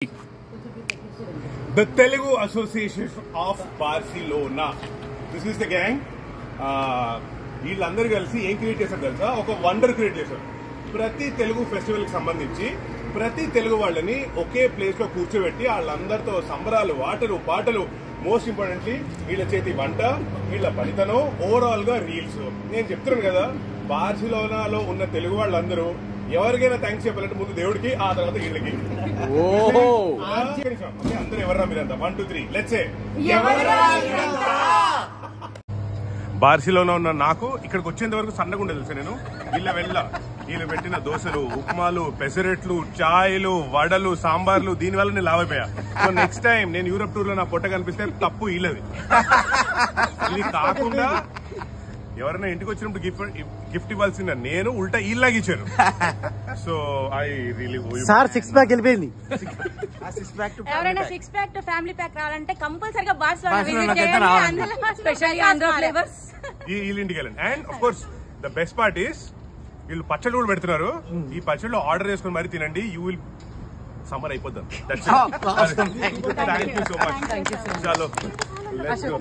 The Telugu Association of Barcelona. This is the gang. వీళ్ళందరూ కలిసి ఏం క్రియేట్ చేశారు తెలుసా? ఒక వండర్ క్రియేట్ చేశారు. ప్రతి తెలుగు ఫెస్టివల్ కి సంబంధించి ప్రతి తెలుగు వాళ్ళని ఒకే ప్లేస్ లో కూర్చోబెట్టి వాళ్ళందరితో సంబరాలు, ఆటలు, పాటలు, మోస్ట్ ఇంపార్టెంట్లీ వీళ్ళ చేతి వంట, వీళ్ళ పనితనం, ఓవరాల్ గా రీల్స్. నేను చెప్తున్నాను కదా, బార్సిలోనాలో ఉన్న తెలుగు వాళ్ళందరూ ఎవరికైనా థ్యాంక్స్ చెప్పాలంటే ముందు దేవుడికి, ఆ తర్వాత వీళ్ళకి. అందరూ ఎవర్రా మీరంతా? 1 2 3 లెట్స్ సే బార్సిలోనా ఉన్న నాకు ఇక్కడికి వచ్చేంత వరకు సన్నగా ఉండదు తెలుసా. నేను వీళ్ళు పెట్టిన దోశలు, ఉప్మాలు, పెసరెట్లు, చాయ్లు, వడలు, సాంబార్లు, దీనివల్ల నేను లావైపోయా. సో నెక్స్ట్ టైం నేను యూరప్ టూర్ లో నా పొట్ట కనిపిస్తే తప్పు వీళ్ళది. ఇది కాకుండా ఎవరైనా ఇంటికి వచ్చినప్పుడు గిఫ్ట్ ఇవ్వాల్సిన నేను ఉల్టా వీళ్ళకి ఇచ్చాను. So I really sir 6 pack వెళ్ళిపోయింది. ఎవరైనా 6 ప్యాక్ టు ఫ్యామిలీ ప్యాక్ రావాలంటే కంపల్సరీగా బార్సిలోనా విజిట్ చేయండి. అందులో స్పెషల్లీ ఆంధ్ర ఫ్లేవర్స్ వీళ్ళ ఇంటికి వెళ్ళండి. And of course the best part is వీళ్ళు పచ్చళ్ళు కూడా పెడుతున్నారు. ఈ పచ్చళ్ళు ఆర్డర్ చేసుకుని మరీ తినండి. యూ విల్ సమ్మర్ అయిపోద్దాం. Thank you so much. చలో లెట్స్ గో.